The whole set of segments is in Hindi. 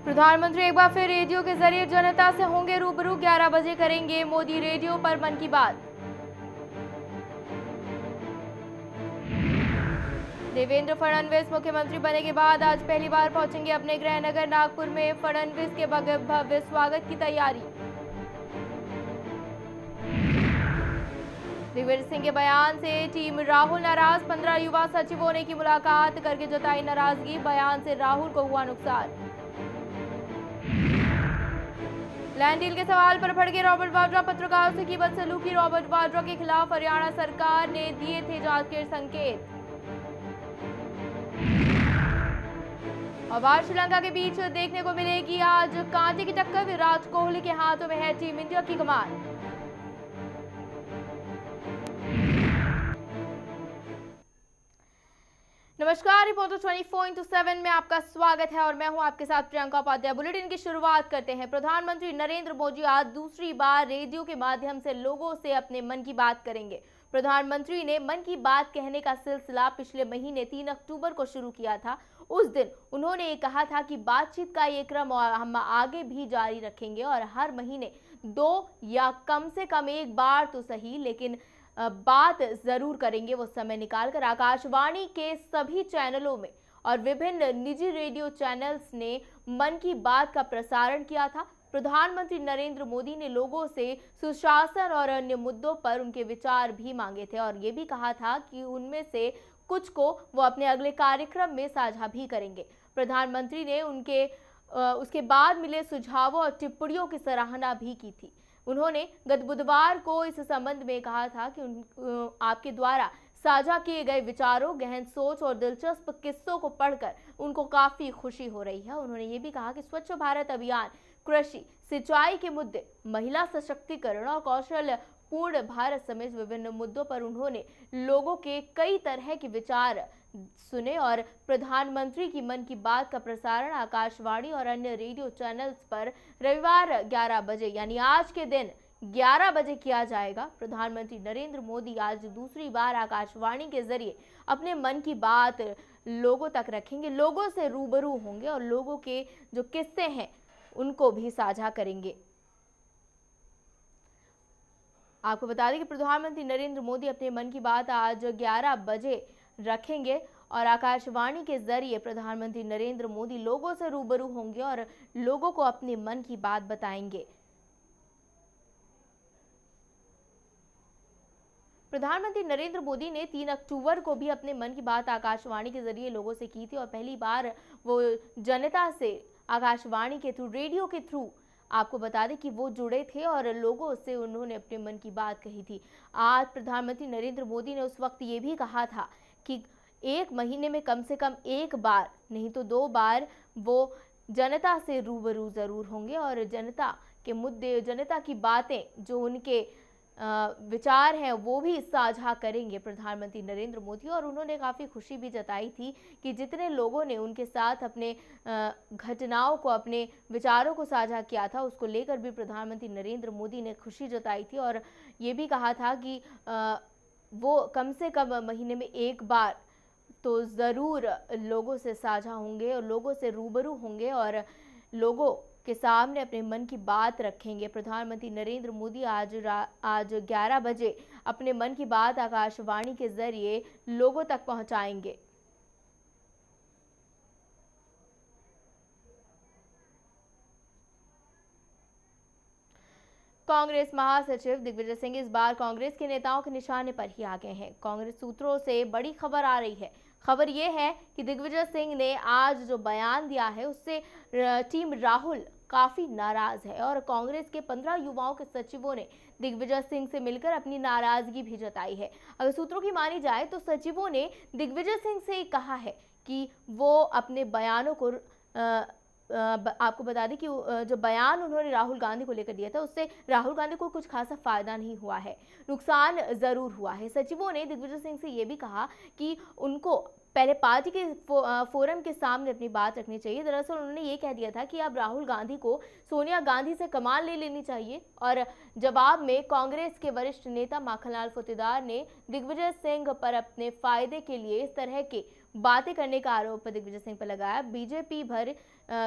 प्रधानमंत्री एक बार फिर रेडियो के जरिए जनता से होंगे रूबरू। 11 बजे करेंगे मोदी रेडियो पर मन की बात। देवेंद्र फडणवीस मुख्यमंत्री बने के बाद आज पहली बार पहुंचेंगे अपने गृह नगर नागपुर में। फडणवीस के भव्य स्वागत की तैयारी। दिग्विजय सिंह के बयान से टीम राहुल नाराज। 15 युवा सचिवों ने की मुलाकात करके जताई नाराजगी। बयान से राहुल को हुआ नुकसान। लैंड डील के सवाल पर भड़के रॉबर्ट वाड्रा। पत्रकारों से की बदसलूकी। रॉबर्ट वाड्रा के खिलाफ हरियाणा सरकार ने दिए थे जांच के संकेत। और भारत श्रीलंका के बीच देखने को मिलेगी आज कांटे की टक्कर। विराट कोहली के हाथों में है टीम इंडिया की कमान। नमस्कार, रिपोर्टर 24x7 में आपका स्वागत है और मैं हूं आपके साथ प्रियंका उपाध्याय। बुलेटिन की शुरुआत करते हैं। प्रधानमंत्री नरेंद्र मोदी आज दूसरी बार रेडियो के माध्यम से लोगों से अपने मन की बात करेंगे। प्रधानमंत्री ने मन की बात कहने का सिलसिला पिछले महीने 3 अक्टूबर को शुरू किया था। उस दिन उन्होंने ये कहा था कि बातचीत का ये क्रम हम आगे भी जारी रखेंगे और हर महीने 2 या कम से कम एक बार तो सही, लेकिन बात जरूर करेंगे वो समय निकालकर। आकाशवाणी के सभी चैनलों में और विभिन्न निजी रेडियो चैनल्स ने मन की बात का प्रसारण किया था। प्रधानमंत्री नरेंद्र मोदी ने लोगों से सुशासन और अन्य मुद्दों पर उनके विचार भी मांगे थे और ये भी कहा था कि उनमें से कुछ को वो अपने अगले कार्यक्रम में साझा भी करेंगे। प्रधानमंत्री ने उसके बाद मिले सुझावों और टिप्पणियों की सराहना भी की थी। उन्होंने गत बुधवार को इस संबंध में कहा था कि आपके द्वारा साझा किए गए विचारों, गहन सोच और दिलचस्प किस्सों को पढ़कर उनको काफी खुशी हो रही है। उन्होंने ये भी कहा कि स्वच्छ भारत अभियान, कृषि, सिंचाई के मुद्दे, महिला सशक्तिकरण और कौशल पूर्ण भारत समेत विभिन्न मुद्दों पर उन्होंने लोगों के कई तरह के विचार सुने और प्रधानमंत्री की मन की बात का प्रसारण आकाशवाणी और अन्य रेडियो चैनल्स पर रविवार 11 बजे यानी आज के दिन 11 बजे किया जाएगा। प्रधानमंत्री नरेंद्र मोदी आज दूसरी बार आकाशवाणी के जरिए अपने मन की बात लोगों तक रखेंगे, लोगों से रूबरू होंगे और लोगों के जो किस्से हैं उनको भी साझा करेंगे। आपको बता दें कि प्रधानमंत्री नरेंद्र मोदी अपने मन की बात आज 11 बजे रखेंगे और आकाशवाणी के जरिए प्रधानमंत्री नरेंद्र मोदी लोगों से रूबरू होंगे और लोगों को अपने मन की बात बताएंगे। प्रधानमंत्री नरेंद्र मोदी ने 3 अक्टूबर को भी अपने मन की बात आकाशवाणी के जरिए लोगों से की थी और पहली बार वो जनता से आकाशवाणी के थ्रू, रेडियो के थ्रू आपको बता दें कि वो जुड़े थे और लोगों से उन्होंने अपने मन की बात कही थी। आज प्रधानमंत्री नरेंद्र मोदी ने उस वक्त ये भी कहा था कि एक महीने में कम से कम एक बार नहीं तो 2 बार वो जनता से रूबरू जरूर होंगे और जनता के मुद्दे, जनता की बातें, जो उनके विचार हैं वो भी साझा करेंगे प्रधानमंत्री नरेंद्र मोदी। और उन्होंने काफ़ी खुशी भी जताई थी कि जितने लोगों ने उनके साथ अपने घटनाओं को, अपने विचारों को साझा किया था, उसको लेकर भी प्रधानमंत्री नरेंद्र मोदी ने खुशी जताई थी और ये भी कहा था कि वो कम से कम महीने में एक बार तो ज़रूर लोगों से साझा होंगे और लोगों से रूबरू होंगे और लोगों के सामने अपने मन की बात रखेंगे। प्रधानमंत्री नरेंद्र मोदी आज 11 बजे अपने मन की बात आकाशवाणी के जरिए लोगों तक पहुंचाएंगे। कांग्रेस महासचिव दिग्विजय सिंह इस बार कांग्रेस के नेताओं के निशाने पर ही आ गए हैं। कांग्रेस सूत्रों से बड़ी खबर आ रही है। खबर यह है कि दिग्विजय सिंह ने आज जो बयान दिया है उससे टीम राहुल काफी नाराज है और कांग्रेस के 15 युवाओं के सचिवों ने दिग्विजय सिंह से मिलकर अपनी नाराजगी भी जताई है। अगर सूत्रों की मानी जाए तो सचिवों ने दिग्विजय सिंह से कहा है कि वो अपने बयानों को आपको बता दें कि जो बयान उन्होंने राहुल गांधी को लेकर दिया था उससे राहुल गांधी को कुछ खासा फायदा नहीं हुआ है, नुकसान जरूर हुआ है। सचिवों ने दिग्विजय सिंह से ये भी कहा कि उनको पहले पार्टी के फोरम के सामने अपनी बात रखनी चाहिए। दरअसल उन्होंने ये कह दिया था कि अब राहुल गांधी को सोनिया गांधी से कमान ले लेनी चाहिए। और जवाब में कांग्रेस के वरिष्ठ नेता माखनलाल फुर्तीदार ने दिग्विजय सिंह पर अपने फायदे के लिए इस तरह के बातें करने का आरोप दिग्विजय सिंह पर लगाया। बीजेपी भर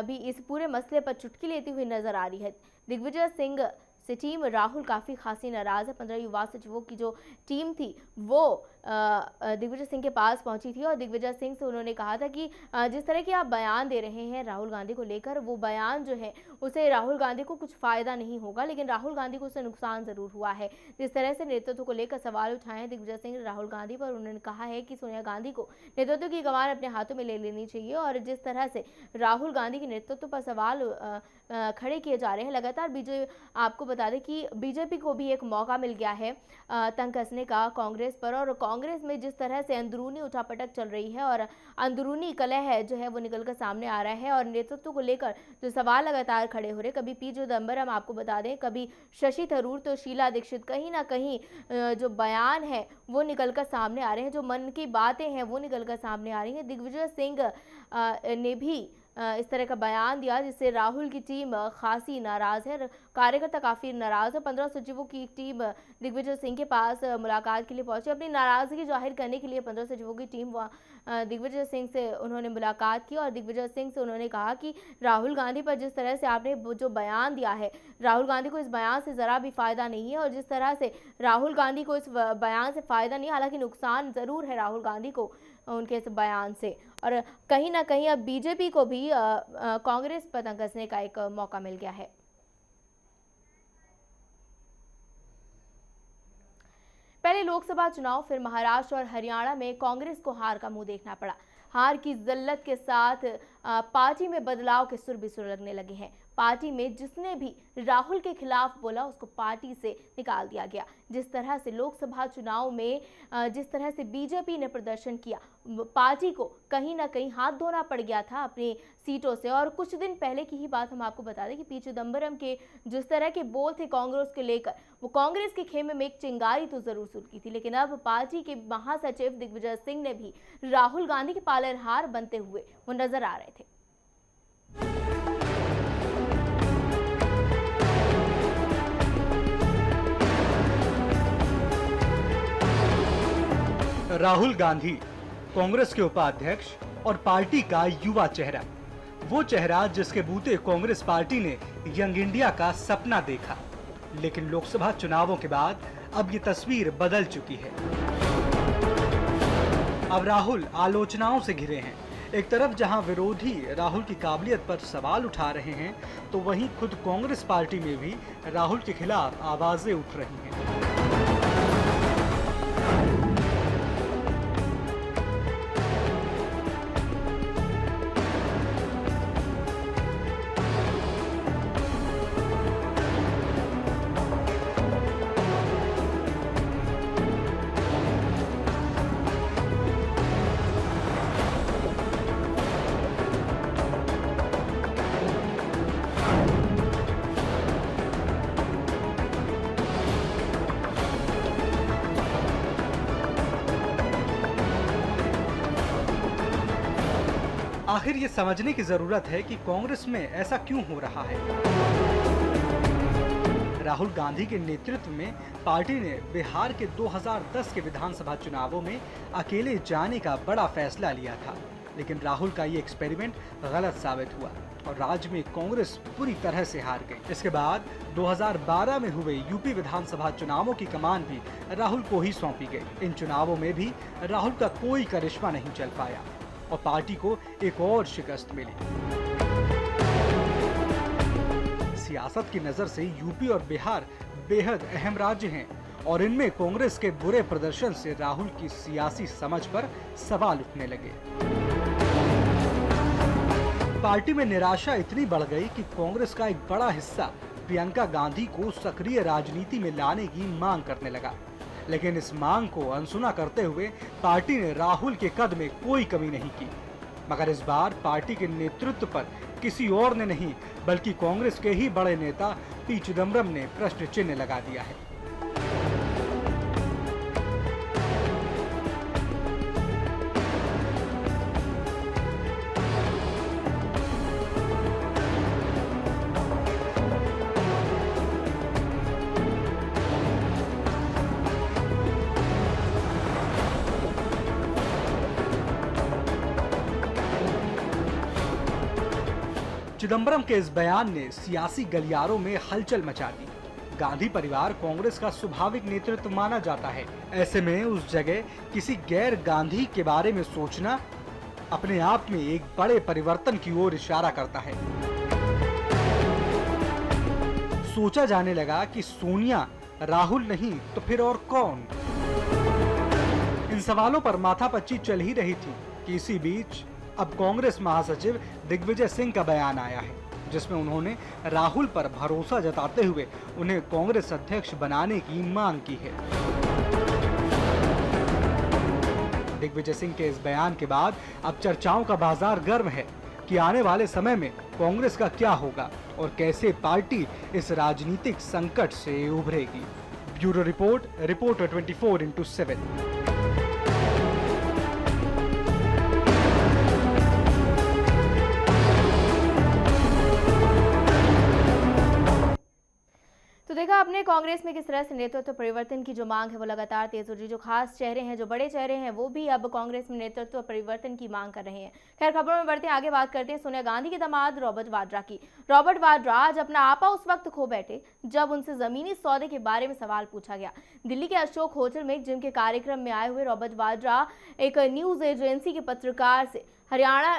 भी इस पूरे मसले पर चुटकी लेती हुई नजर आ रही है। दिग्विजय सिंह से टीम राहुल काफ़ी खासी नाराज़ है। 15 युवा सचिवों की जो टीम थी वो दिग्विजय सिंह के पास पहुंची थी और दिग्विजय सिंह से उन्होंने कहा था कि जिस तरह के आप बयान दे रहे हैं राहुल गांधी को लेकर, वो बयान जो है उसे राहुल गांधी को कुछ फ़ायदा नहीं होगा, लेकिन राहुल गांधी को उससे नुकसान ज़रूर हुआ है। जिस तरह से नेतृत्व को लेकर सवाल उठाए हैं दिग्विजय सिंह राहुल गांधी पर, उन्होंने कहा है कि सोनिया गांधी को नेतृत्व की कमान अपने हाथों में ले लेनी चाहिए। और जिस तरह से राहुल गांधी के नेतृत्व पर सवाल खड़े किए जा रहे हैं लगातार, आपको बता दें कि बीजेपी को भी एक मौका मिल गया है तंग कसने का कांग्रेस पर। और कांग्रेस में जिस तरह से अंदरूनी उठापटक चल रही है और अंदरूनी कलह जो है वो निकलकर सामने आ रहा है और नेतृत्व को लेकर जो सवाल लगातार खड़े हो रहे, कभी पी चिदंबरम आपको बता दें, कभी शशि थरूर, तो शीला दीक्षित, कहीं ना कहीं जो बयान है वो निकलकर सामने आ रहे हैं, जो मन की बातें हैं वो निकलकर सामने आ रही हैं। दिग्विजय सिंह ने भी इस तरह का बयान दिया जिससे राहुल की टीम खासी नाराज है, कार्यकर्ता काफ़ी नाराज है। 15 सचिवों की टीम दिग्विजय सिंह के पास मुलाकात के लिए पहुंची। अपनी नाराजगी जाहिर करने के लिए 15 सचिवों की टीम दिग्विजय सिंह से उन्होंने मुलाकात की और दिग्विजय सिंह से उन्होंने कहा कि राहुल गांधी पर जिस तरह से आपने जो बयान दिया है, राहुल गांधी को इस बयान से ज़रा भी फ़ायदा नहीं है। और जिस तरह से राहुल गांधी को इस बयान से फ़ायदा नहीं, हालांकि नुकसान ज़रूर है राहुल गांधी को उनके इस बयान से। और कहीं ना कहीं अब बीजेपी को भी कांग्रेस पर तंग कसने का एक मौका मिल गया है। पहले लोकसभा चुनाव, फिर महाराष्ट्र और हरियाणा में कांग्रेस को हार का मुंह देखना पड़ा। हार की जिल्लत के साथ पार्टी में बदलाव के सुर भी सुलगने लगे हैं। पार्टी में जिसने भी राहुल के खिलाफ बोला उसको पार्टी से निकाल दिया गया। जिस तरह से लोकसभा चुनाव में जिस तरह से बीजेपी ने प्रदर्शन किया, पार्टी को कहीं ना कहीं हाथ धोना पड़ गया था अपनी सीटों से। और कुछ दिन पहले की ही बात हम आपको बता दें कि पी चिदंबरम के जिस तरह के बोल थे कांग्रेस को लेकर, वो कांग्रेस के खेमे में एक चिंगारी तो जरूर सुलगी थी। लेकिन अब पार्टी के महासचिव दिग्विजय सिंह ने भी राहुल गांधी के पालनहार बनते हुए वो नजर आ रहे थे। राहुल गांधी कांग्रेस के उपाध्यक्ष और पार्टी का युवा चेहरा, वो चेहरा जिसके बूते कांग्रेस पार्टी ने यंग इंडिया का सपना देखा। लेकिन लोकसभा चुनावों के बाद अब ये तस्वीर बदल चुकी है। अब राहुल आलोचनाओं से घिरे हैं। एक तरफ जहां विरोधी राहुल की काबिलियत पर सवाल उठा रहे हैं, तो वहीं खुद कांग्रेस पार्टी में भी राहुल के खिलाफ आवाजें उठ रही हैं। आखिर ये समझने की जरूरत है कि कांग्रेस में ऐसा क्यों हो रहा है। राहुल गांधी के नेतृत्व में पार्टी ने बिहार के 2010 के विधानसभा चुनावों में अकेले जाने का बड़ा फैसला लिया था, लेकिन राहुल का ये एक्सपेरिमेंट गलत साबित हुआ और राज्य में कांग्रेस पूरी तरह से हार गई। इसके बाद 2012 में हुए यूपी विधानसभा चुनावों की कमान भी राहुल को ही सौंपी गई। इन चुनावों में भी राहुल का कोई करिश्मा नहीं चल पाया और पार्टी को एक और शिकस्त मिली। सियासत की नजर से यूपी और बिहार बेहद अहम राज्य हैं और इनमें कांग्रेस के बुरे प्रदर्शन से राहुल की सियासी समझ पर सवाल उठने लगे। पार्टी में निराशा इतनी बढ़ गई कि कांग्रेस का एक बड़ा हिस्सा प्रियंका गांधी को सक्रिय राजनीति में लाने की मांग करने लगा। लेकिन इस मांग को अनसुना करते हुए पार्टी ने राहुल के कद में कोई कमी नहीं की। मगर इस बार पार्टी के नेतृत्व पर किसी और ने नहीं बल्कि कांग्रेस के ही बड़े नेता पी चिदंबरम ने प्रश्न चिन्ह लगा दिया है। चिदंबरम के इस बयान ने सियासी गलियारों में हलचल मचा दी। गांधी परिवार कांग्रेस का स्वाभाविक नेतृत्व माना जाता है। ऐसे में उस जगह किसी गैर गांधी के बारे में सोचना अपने आप में एक बड़े परिवर्तन की ओर इशारा करता है। सोचा जाने लगा कि सोनिया, राहुल नहीं तो फिर और कौन। इन सवालों पर माथापच्ची चल ही रही थी कि इसी बीच अब कांग्रेस महासचिव दिग्विजय सिंह का बयान आया है, जिसमें उन्होंने राहुल पर भरोसा जताते हुए उन्हें कांग्रेस अध्यक्ष बनाने की मांग की है। दिग्विजय सिंह के इस बयान के बाद अब चर्चाओं का बाजार गर्म है कि आने वाले समय में कांग्रेस का क्या होगा और कैसे पार्टी इस राजनीतिक संकट से उभरेगी। Bureau report, reporter 24x7। तो देखा आपने कांग्रेस में किस तरह से नेतृत्व परिवर्तन की जो मांग है वो लगातार तेज हो रही है। जो खास चेहरे हैं, जो बड़े चेहरे हैं, वो भी अब कांग्रेस में नेतृत्व परिवर्तन की मांग कर रहे हैं। खैर, खबरों में बढ़ते हैं, आगे बात करते हैं सोनिया गांधी के दामाद रॉबर्ट वाड्रा की। रॉबर्ट वाड्रा आज अपना आपा उस वक्त खो बैठे जब उनसे जमीनी सौदे के बारे में सवाल पूछा गया। दिल्ली के अशोक होटल में एक जिम के कार्यक्रम में आए हुए रॉबर्ट वाड्रा एक न्यूज एजेंसी के पत्रकार से हरियाणा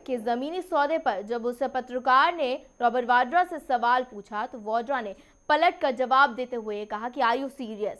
के जमीनी सौदे पर जब उस पत्रकार ने रॉबर्ट वाड्रा से सवाल पूछा तो वाड्रा ने पलट कर जवाब देते हुए कहा कि आर यू सीरियस।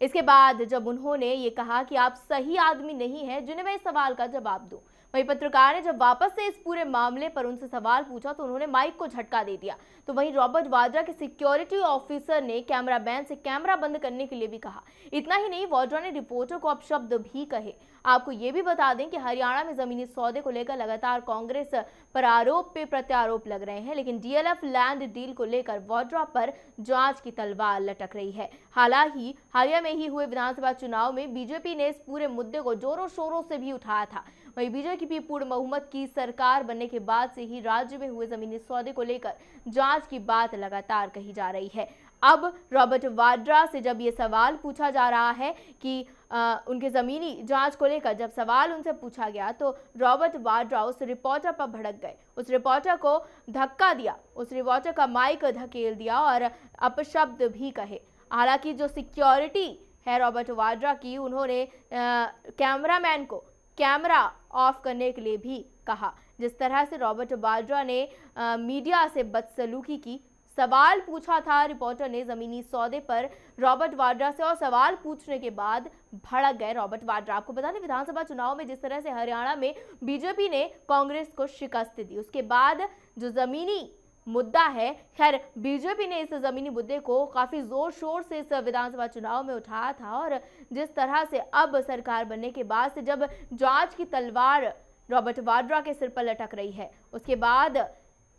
इसके बाद जब उन्होंने ये कहा कि आप सही आदमी नहीं हैं जिन्हें मैं इस सवाल का जवाब दूं, वहीं पत्रकार ने जब वापस से इस पूरे मामले पर उनसे सवाल पूछा तो उन्होंने माइक को झटका दे दिया। तो वहीं रॉबर्ट वाड्रा के सिक्योरिटी ऑफिसर ने कैमरामैन से कैमरा बंद करने के लिए भी कहा। इतना ही नहीं, वाड्रा ने रिपोर्टर को अपशब्द भी कहे। आपको ये भी बता दें कि हरियाणा में जमीनी सौदे को लेकर लगातार कांग्रेस पर आरोप पे प्रत्यारोप लग रहे हैं, लेकिन डीएलएफ लैंड डील को लेकर वाड्रा पर जांच की तलवार लटक रही है। हालांकि हालिया में ही हुए विधानसभा चुनाव में बीजेपी ने इस पूरे मुद्दे को जोरों शोरों से भी उठाया था। वहीं बीजेपी की पूर्ण बहुमत की सरकार बनने के बाद से ही राज्य में हुए जमीनी सौदे को लेकर जांच की बात लगातार कही जा रही है। अब रॉबर्ट वाड्रा से जब ये सवाल पूछा जा रहा है कि उनके ज़मीनी जांच को लेकर जब सवाल उनसे पूछा गया तो रॉबर्ट वाड्रा उस रिपोर्टर पर भड़क गए, उस रिपोर्टर को धक्का दिया, उस रिपोर्टर का माइक धकेल दिया और अपशब्द भी कहे। हालांकि जो सिक्योरिटी है रॉबर्ट वाड्रा की, उन्होंने कैमरामैन को कैमरा ऑफ करने के लिए भी कहा। जिस तरह से रॉबर्ट वाड्रा ने मीडिया से बदसलूकी की, सवाल पूछा था रिपोर्टर ने जमीनी सौदे पर रॉबर्ट वाड्रा से और सवाल पूछने के बाद भड़क गए रॉबर्ट वाड्रा। आपको बता दें, विधानसभा चुनाव में जिस तरह से हरियाणा में बीजेपी ने कांग्रेस को शिकस्त दी, उसके बाद जो जमीनी मुद्दा है, खैर बीजेपी ने इस जमीनी मुद्दे को काफी जोर शोर से इस विधानसभा चुनाव में उठाया था और जिस तरह से अब सरकार बनने के बाद से जब जांच की तलवार रॉबर्ट वाड्रा के सिर पर लटक रही है, उसके बाद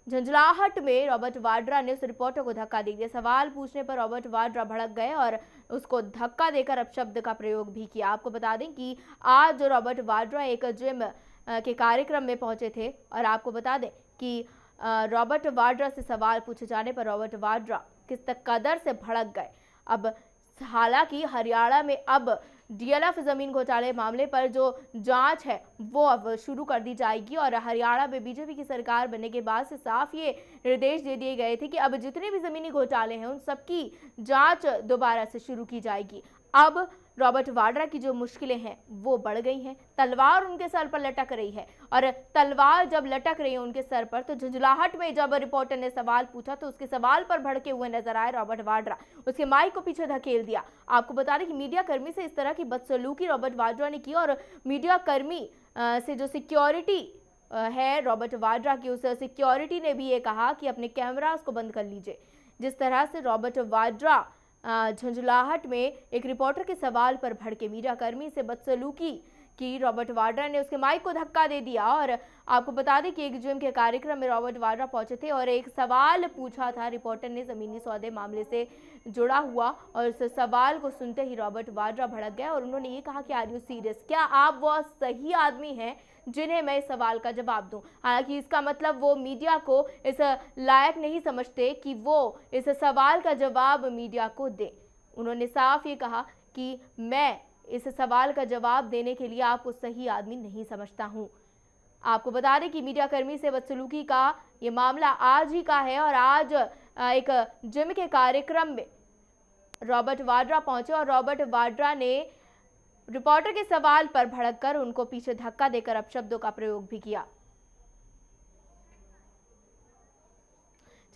झंझलाहट में रॉबर्ट वाड्रा ने उस रिपोर्टर को धक्का दे दिया। सवाल पूछने पर रॉबर्ट वाड्रा भड़क गए और उसको धक्का देकर अपशब्द का प्रयोग भी किया। आपको बता दें कि आज जो रॉबर्ट वाड्रा एक जिम के कार्यक्रम में पहुंचे थे और आपको बता दें कि रॉबर्ट वाड्रा से सवाल पूछे जाने पर रॉबर्ट वाड्रा किस कदर से भड़क गए। अब हालांकि हरियाणा में अब डीएलएफ जमीन घोटाले मामले पर जो जांच है वो अब शुरू कर दी जाएगी और हरियाणा में बीजेपी की सरकार बनने के बाद से साफ ये निर्देश दे दिए गए थे कि अब जितने भी जमीनी घोटाले हैं उन सबकी जांच दोबारा से शुरू की जाएगी। अब रॉबर्ट वाड्रा की जो मुश्किलें हैं वो बढ़ गई हैं, तलवार उनके सर पर लटक रही है और तलवार जब लटक रही है उनके सर पर तो झुंझलाहट में जब रिपोर्टर ने सवाल पूछा तो उसके सवाल पर भड़के हुए नजर आए रॉबर्ट वाड्रा, उसके माइक को पीछे धकेल दिया। आपको बता दें कि मीडिया कर्मी से इस तरह की बदसलूकी रॉबर्ट वाड्रा ने की और मीडिया कर्मी से जो सिक्योरिटी है रॉबर्ट वाड्रा की, उस सिक्योरिटी ने भी ये कहा कि अपने कैमरास को बंद कर लीजिए। जिस तरह से रॉबर्ट वाड्रा झंझलाहट में एक रिपोर्टर के सवाल पर भड़के मीडिया कर्मी से बदसलूकी की, रॉबर्ट वाड्रा ने उसके माइक को धक्का दे दिया और आपको बता दें कि एक जिम के कार्यक्रम में रॉबर्ट वाड्रा पहुंचे थे और एक सवाल पूछा था रिपोर्टर ने जमीनी सौदे मामले से जुड़ा हुआ और उस सवाल को सुनते ही रॉबर्ट वाड्रा भड़क गए और उन्होंने ये कहा कि आर यू सीरियस, क्या आप वो सही आदमी हैं जिन्हें मैं इस सवाल का जवाब दूं। हालांकि इसका मतलब वो मीडिया को इस लायक नहीं समझते कि वो इस सवाल का जवाब मीडिया को दे। उन्होंने साफ ये कहा कि मैं इस सवाल का जवाब देने के लिए आपको सही आदमी नहीं समझता हूं। आपको बता दें कि मीडिया कर्मी से बदसलूकी का ये मामला आज ही का है और आज एक जिम के कार्यक्रम में रॉबर्ट वाड्रा पहुंचे और रॉबर्ट वाड्रा ने रिपोर्टर के सवाल पर भड़ककर उनको पीछे धक्का देकर अपशब्दों का प्रयोग भी किया।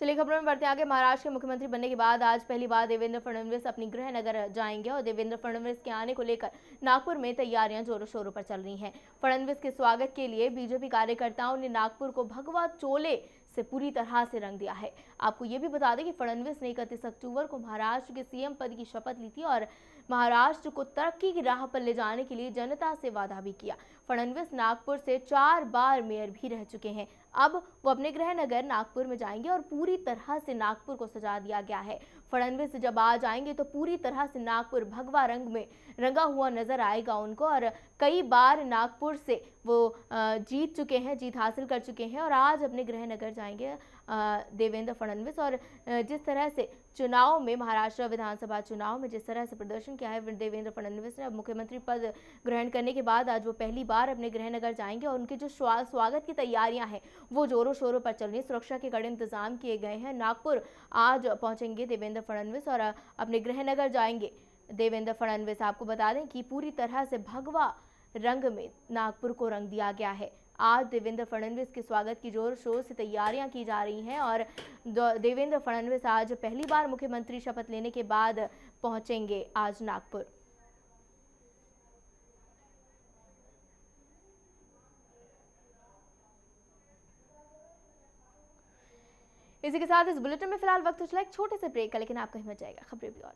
चलिए खबरों में बढ़ते आगे। महाराष्ट्र के मुख्यमंत्री बनने के बाद आज पहली बार देवेंद्र फडणवीस अपनी गृह नगर जाएंगे और देवेंद्र फडणवीस के आने को लेकर नागपुर में तैयारियां जोरों शोरों पर चल रही हैं। फडणवीस के स्वागत के लिए बीजेपी कार्यकर्ताओं ने नागपुर को भगवा चोले से पूरी तरह से रंग दिया है। आपको ये भी बता दें कि फडणवीस ने 31 अक्टूबर को महाराष्ट्र के सीएम पद की शपथ ली थी और महाराष्ट्र को तरक्की की राह पर ले जाने के लिए जनता से वादा भी किया। फडणवीस नागपुर से 4 बार मेयर भी रह चुके हैं। अब वो अपने गृह नगर नागपुर में जाएंगे और पूरी तरह से नागपुर को सजा दिया गया है। फडणवीस जब आ जाएंगे तो पूरी तरह से नागपुर भगवा रंग में रंगा हुआ नजर आएगा उनको और कई बार नागपुर से वो जीत चुके हैं, जीत हासिल कर चुके हैं और आज अपने गृह नगर जाएंगे देवेंद्र फडणवीस। और जिस तरह से चुनाव में, महाराष्ट्र विधानसभा चुनाव में जिस तरह से प्रदर्शन किया है देवेंद्र फडणवीस ने, अब मुख्यमंत्री पद ग्रहण करने के बाद आज वो पहली बार अपने गृह नगर जाएंगे और उनके जो स्वागत की तैयारियां हैं वो जोरों शोरों पर चल रही। सुरक्षा के कड़े इंतजाम किए गए हैं। नागपुर आज पहुंचेंगे देवेंद्र फडणवीस और अपने गृह नगर जाएंगे देवेंद्र फडणवीस। आपको बता दें कि पूरी तरह से भगवा रंग में नागपुर को रंग दिया गया है। आज देवेंद्र फडणवीस के स्वागत की जोर शोर से तैयारियां की जा रही हैं और देवेंद्र फडणवीस आज पहली बार मुख्यमंत्री शपथ लेने के बाद पहुंचेंगे आज नागपुर। इसी के साथ इस बुलेटिन में फिलहाल वक्त हो चला एक छोटे से ब्रेक का, लेकिन आपका हिम्मत जाएगा खबरें भी और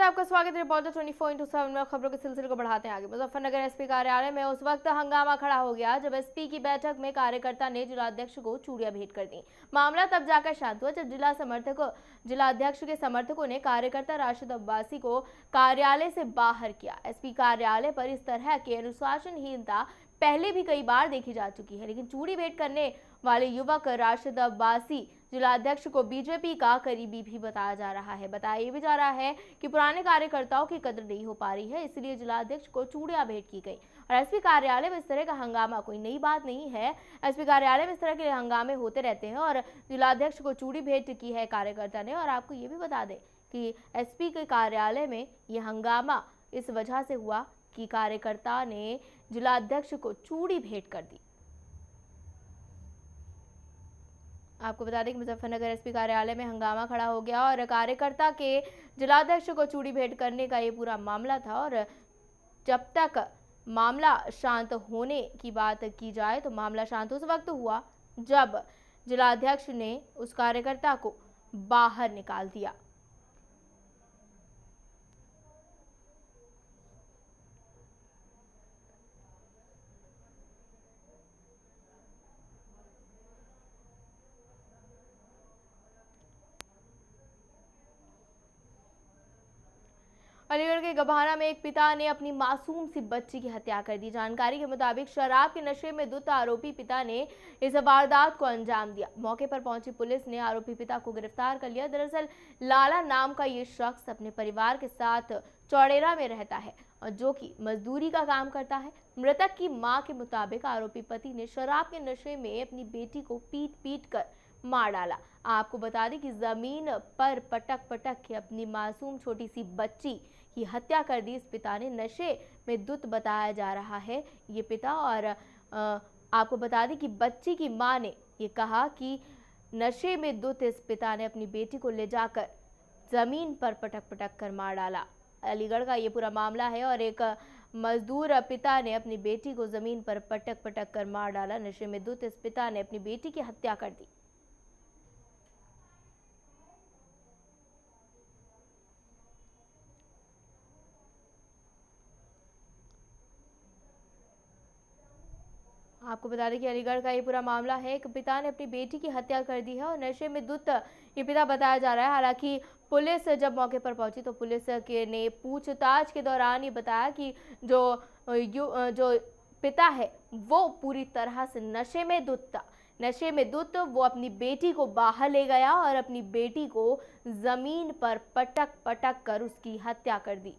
है आपका स्वागत है रिपोर्टर 24/7 में। खबरों के सिलसिले को बढ़ाते हैं आगे। मुजफ्फरनगर एसपी कार्यालय में उस वक्त हंगामा खड़ा हो गया जब एसपी की बैठक में कार्यकर्ता ने जिलाध्यक्ष को चूड़ियां भेंट कर दी। मामला तब जाकर शांत हुआ जब जिलाध्यक्ष के समर्थकों ने कार्यकर्ता राशिद अब्बासी को कार्यालय से बाहर किया। एसपी कार्यालय पर इस तरह की अनुशासनहीनता पहले भी कई बार देखी जा चुकी है, लेकिन चूड़ी भेंट करने वाले युवक राशिद अब्बासी जिलाध्यक्ष को बीजेपी का करीबी भी बताया जा रहा है। बताया ये भी जा रहा है कि पुराने कार्यकर्ताओं की कदर नहीं हो पा रही है, इसलिए जिलाध्यक्ष को चूड़ियां भेंट की गई। और एसपी कार्यालय में इस तरह का हंगामा कोई नई बात नहीं है। एसपी कार्यालय में इस तरह के हंगामे होते रहते हैं और जिलाध्यक्ष को चूड़ी भेंट की है कार्यकर्ता ने। और आपको ये भी बता दें कि एसपी के कार्यालय में ये हंगामा इस वजह से हुआ कि कार्यकर्ता ने जिलाध्यक्ष को चूड़ी भेंट कर दी। आपको बता दें कि मुजफ्फरनगर एसपी कार्यालय में हंगामा खड़ा हो गया और कार्यकर्ता के जिलाध्यक्ष को चूड़ी भेंट करने का ये पूरा मामला था। और जब तक मामला शांत होने की बात की जाए तो मामला शांत उस वक्त हुआ जब जिलाध्यक्ष ने उस कार्यकर्ता को बाहर निकाल दिया। अलीगढ़ के गभाना में एक पिता ने अपनी मासूम सी बच्ची की हत्या कर दी। जानकारी के मुताबिक शराब के नशे में धुत आरोपी पिता ने इस वारदात को अंजाम दिया। मौके पर पहुंची पुलिस ने आरोपी पिता को गिरफ्तार कर लिया। दरअसल लाला नाम का ये शख्स अपने परिवार के साथ चौड़ेरा में रहता है और जो कि मजदूरी का काम करता है। मृतक की मां के मुताबिक आरोपी पति ने शराब के नशे में अपनी बेटी को पीट कर मार डाला। आपको बता दें कि जमीन पर पटक के अपनी मासूम छोटी सी बच्ची की हत्या कर दी। इस पिता ने नशे में धुत बताया जा रहा है ये पिता। और आपको बता दें कि बच्ची की मां ने ये कहा कि नशे में धुत इस पिता ने अपनी बेटी को ले जाकर जमीन पर पटक कर मार डाला। अलीगढ़ का ये पूरा मामला है और एक मजदूर पिता ने अपनी बेटी को जमीन पर पटक कर मार डाला। नशे में धुत इस पिता ने अपनी बेटी की हत्या कर दी। आपको बता दें कि अलीगढ़ का ये पूरा मामला है। एक पिता ने अपनी बेटी की हत्या कर दी है और नशे में धुत ये पिता बताया जा रहा है। हालांकि पुलिस जब मौके पर पहुंची तो पुलिस के ने पूछताछ के दौरान ये बताया कि जो पिता है वो पूरी तरह से नशे में धुत था। नशे में धुत वो अपनी बेटी को बाहर ले गया और अपनी बेटी को जमीन पर पटक कर उसकी हत्या कर दी।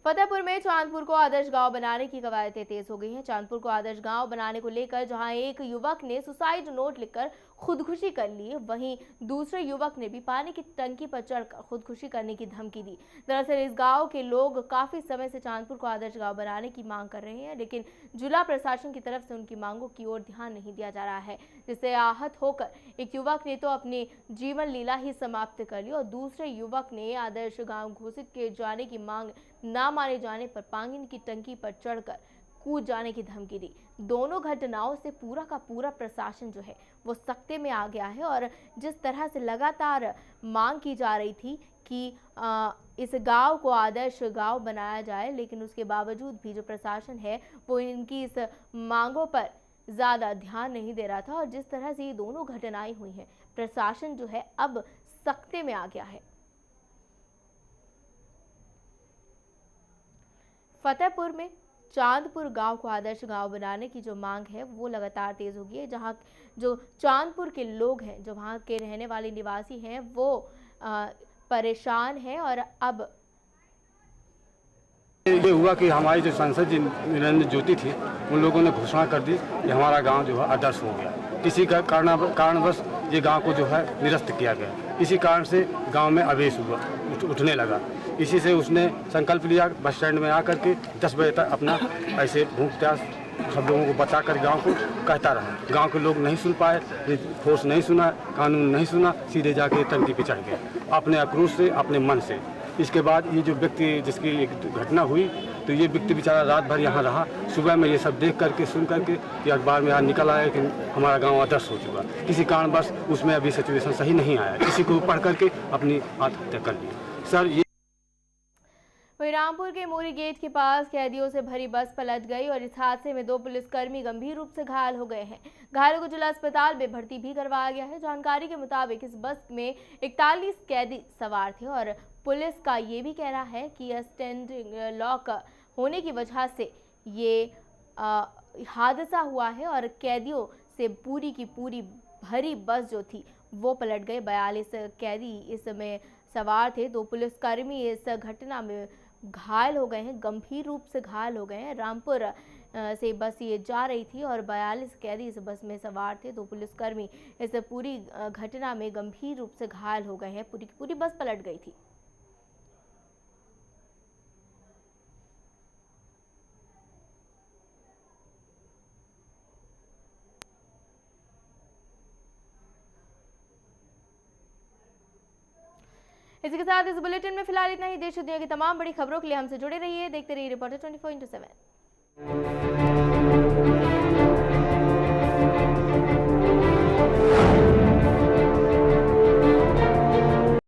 फतेहपुर में चांदपुर को आदर्श गांव बनाने की कवायदें तेज हो गई हैं। चांदपुर को आदर्श गांव बनाने को लेकर जहां एक युवक ने सुसाइड नोट लिखकर खुदकुशी कर ली, वहीं दूसरे युवक ने भी पानी की टंकी पर चढ़कर खुदकुशी करने की धमकी दी। दरअसल इस गांव के लोग काफी समय से चांदपुर को आदर्श गांव बनाने की मांग कर रहे हैं, लेकिन जिला प्रशासन की तरफ से उनकी मांगों की ओर ध्यान नहीं दिया जा रहा है, जिससे आहत होकर एक युवक ने तो अपनी जीवन लीला ही समाप्त कर ली और दूसरे युवक ने आदर्श गांव घोषित किए जाने की मांग न माने जाने पर पानी की टंकी पर चढ़कर कूद जाने की धमकी दी। दोनों घटनाओं से पूरा का पूरा प्रशासन जो है वो सख्ते में आ गया है और जिस तरह से लगातार मांग की जा रही थी कि इस गांव को आदर्श गांव बनाया जाए, लेकिन उसके बावजूद भी जो प्रशासन है वो इनकी इस मांगों पर ज़्यादा ध्यान नहीं दे रहा था। और जिस तरह से ये दोनों घटनाएं हुई हैं, प्रशासन जो है अब सख्ते में आ गया है। फतेहपुर में चांदपुर गांव को आदर्श गांव बनाने की जो मांग है वो लगातार तेज हो गई है। जहां जो चांदपुर के लोग हैं, जो वहां के रहने वाले निवासी हैं, वो परेशान हैं। और अब ये हुआ कि हमारी जो सांसद जी निरंजन ज्योति थी, उन लोगों ने घोषणा कर दी कि हमारा गांव जो है आदर्श हो गया। किसी का कारणवश ये गांव को जो है निरस्त किया गया। इसी कारण से गांव में आवेश उठने लगा। इसी से उसने संकल्प लिया बस स्टैंड में आकर के 10 बजे तक अपना ऐसे भूख प्यास सब लोगों को बता कर गाँव को कहता रहा। गाँव के लोग नहीं सुन पाए, फोर्स नहीं सुना, कानून नहीं सुना, सीधे जाके टंकी पे चढ़ गए अपने आक्रोश से, अपने मन से। इसके बाद ये जो व्यक्ति जिसकी एक घटना हुई तो ये व्यक्ति बेचारा रात भर यहाँ रहा। सुबह में ये सब देख करके सुन करके ये अखबार में यहाँ निकल आया कि हमारा गांव आदर्श हो चुका। किसी कारणवश उसमें अभी सिचुएशन सही नहीं आया, किसी को पढ़ करके अपनी आत्महत्या कर ली। सर ये वहीं रामपुर के मोरी गेट के पास कैदियों से भरी बस पलट गई और इस हादसे में 2 पुलिसकर्मी गंभीर रूप से घायल हो गए हैं। घायलों को जिला अस्पताल में भर्ती भी करवाया गया है। जानकारी के मुताबिक इस बस में 41 कैदी सवार थे और पुलिस का ये भी कहना है कि स्टैंडिंग लॉक होने की वजह से ये हादसा हुआ है और कैदियों से पूरी की पूरी भरी बस जो थी वो पलट गई। 42 कैदी इसमें सवार थे। 2 पुलिसकर्मी इस घटना में घायल हो गए हैं, गंभीर रूप से घायल हो गए हैं। रामपुर से बस ये जा रही थी और 42 कैदी इस बस में सवार थे। 2 पुलिसकर्मी इस पूरी घटना में गंभीर रूप से घायल हो गए हैं। पूरी की पूरी बस पलट गई थी। इसी के साथ इस बुलेटिन में फिलहाल इतना ही। देश दुनिया की तमाम बड़ी खबरों के लिए हमसे जुड़े रहिए, देखते रहिए रिपोर्टर 24/7।